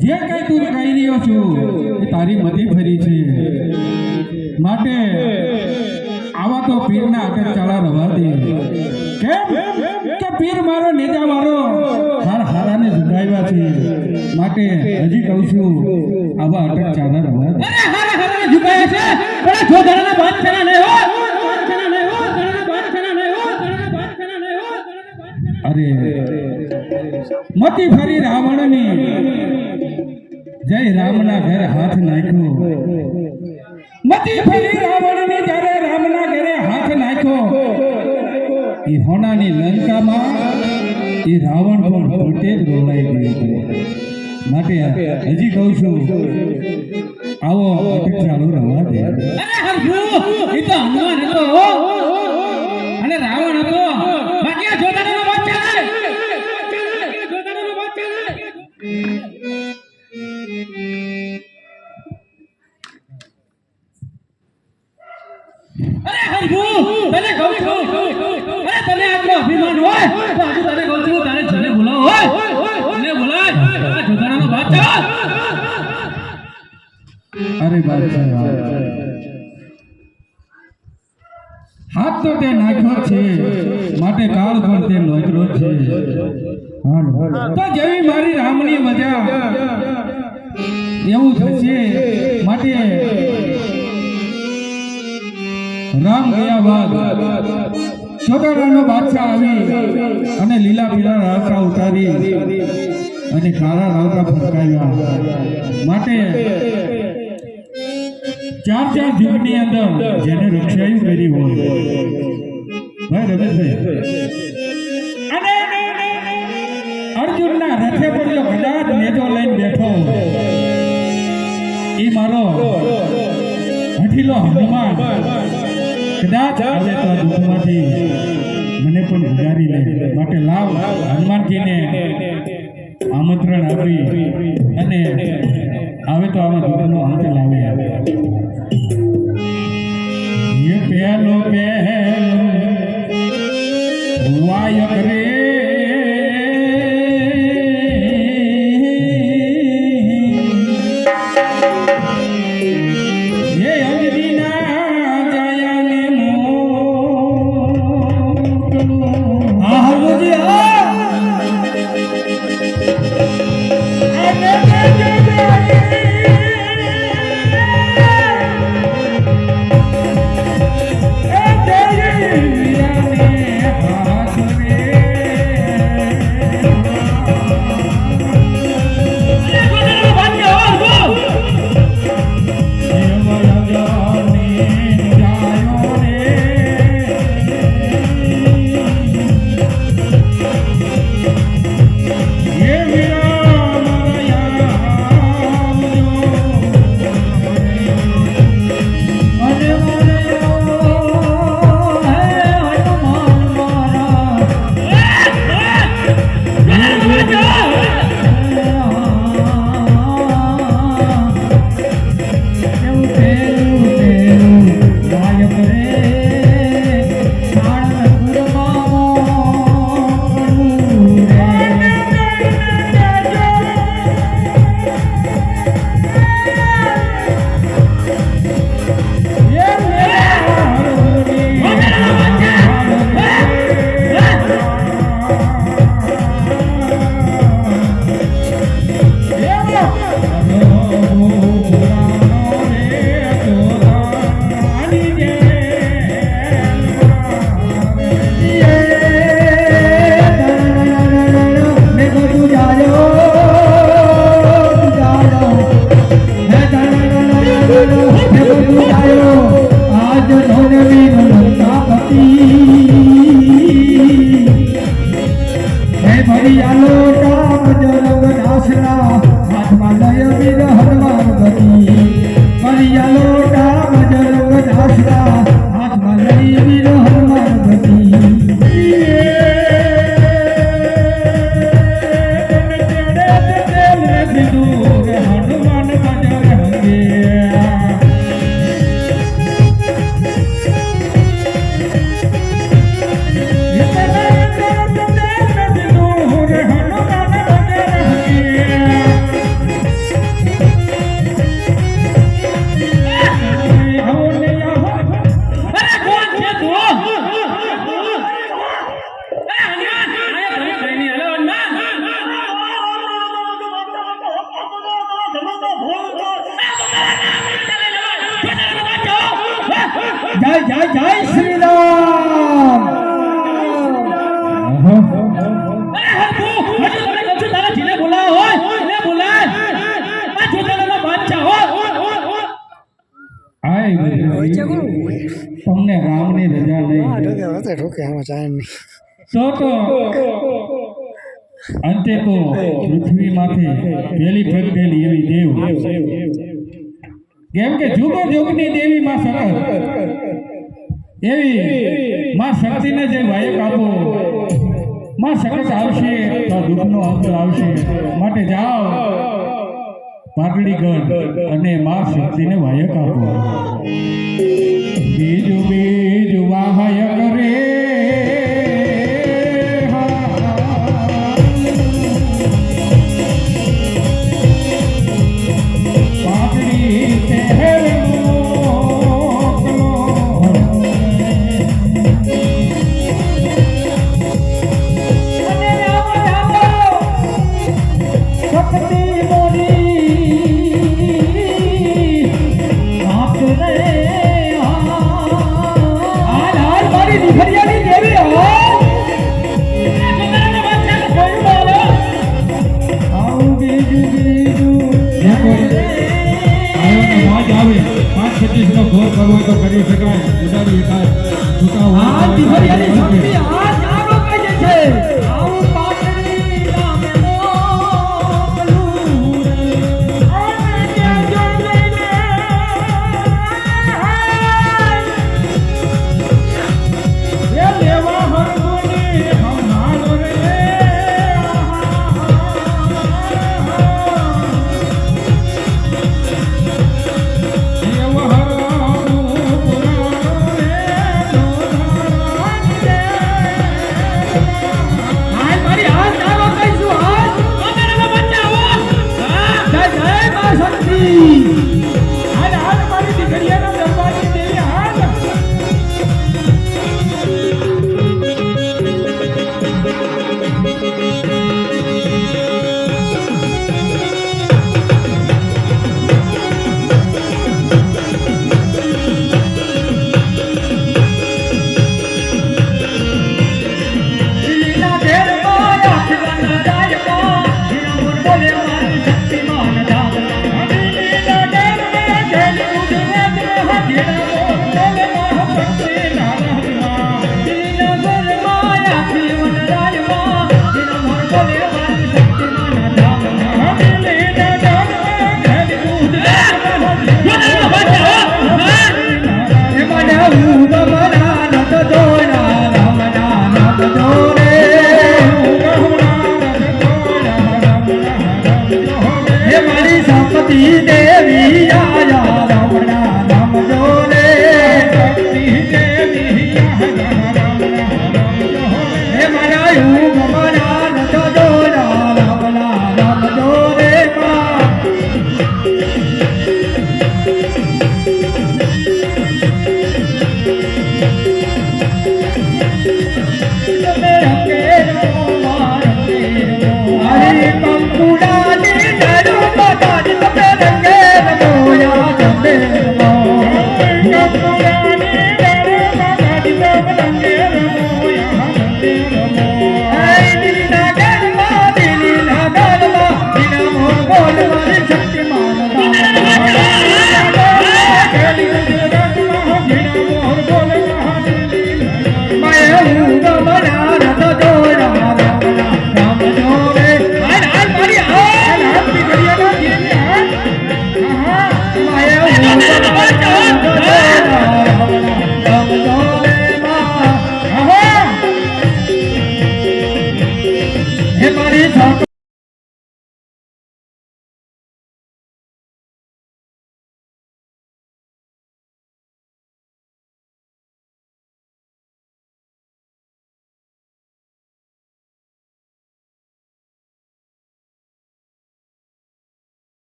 જે કઈ તું કહી રહ્યો છું એ તારી મતી ફરી છે માટે આવા તો પીરના આગળ ચાળા રવા દે કેમ કે પીર મારો નેજા મારો હારાને ઝુકાવ્યા છે માટે હજી કહું છું આવા અટક ચાળા રવા દે હારાને ઝુકાયા છે પણ જો ધરણા બાદશાહ નહીં હો અરે મતી ફરી રાવણની જય રામના ઘરે હાથ નાખ્યો મતી ફરી રાવણની જ્યારે રામના ઘરે હાથ નાખ્યો એ હોનાની લંકામાં એ રાવણ પણ પોતે જ રોલાઈ ગયો માટે હજી કહું છું આવો અટક ચાલુ રવા દે અરે હરજુ એ તો હનુમાન હતો અને રાવણ હતો બાકી આ જોધાનો બચ્ચા રે જોધાનો બચ્ચા રે અરે હરજુ તને કહું છું અરે તને આટલો અભિમાન હોય તો આજે તને કહું છું તારે જને બોલાવો હોય તને બોલાય આ જોધાનો બચ્ચા અરે બાદશાહ હાથ તો તે નાખ્યો છે માટે કાળ પણ તે નોકરો છે તો જેવી મારી રામની મજા એવું થશે માટે રામ ગયા બાદ ચોટાડાનો બાદશાહ આવી અને લીલા પીળા રાવટા ઉતારી અને કાળા રાવટા ફરકાવ્યા માટે ચાર યુગની અંદર જેને રક્ષાયું કરી હોય ભાઈ રમેશભાઈ અને અર્જુનના રથે પર જો કદાચ નેજો લઈને બેઠો એ મારો હઠીલો હનુમાન કદાચ આજે તો દુઃખમાંથી મને પણ ઉગારી લે માટે લાવ હનુમાનજીને આમંત્રણ આપી અને આવે તો આવા દુઃખનો અંત લાવે ये पहलो पहल वायक रे ये अंजना जाया ने मोकलू हाँ मुझे જય શ્રી રામ તમને રામની રજા નહીં તો અંતે તો પૃથ્વીમાંથી પેલી પ્રગટેલી એવી દેવ કેમ કે જુગો જોગની દેવી માં શક્તિ એવી માં શક્તિને જે વાયક આપો માં શક્તિ આવશે તો દુઃખનો અંત આવશે માટે જાઓ પાટડીગઢ અને માં શક્તિને વાયક આપો બીજું બીજું વાહયક રે તો કરી શકાય ઉડાડી થાય છૂટા આ દિવ્યાની શક્તિ આ જાનો કહે છે આવું પાટડી નામે મોકલું અને ત્યાં જોઈ લઈને એ લેવા હરગુની હમારો રે संपत्ति दे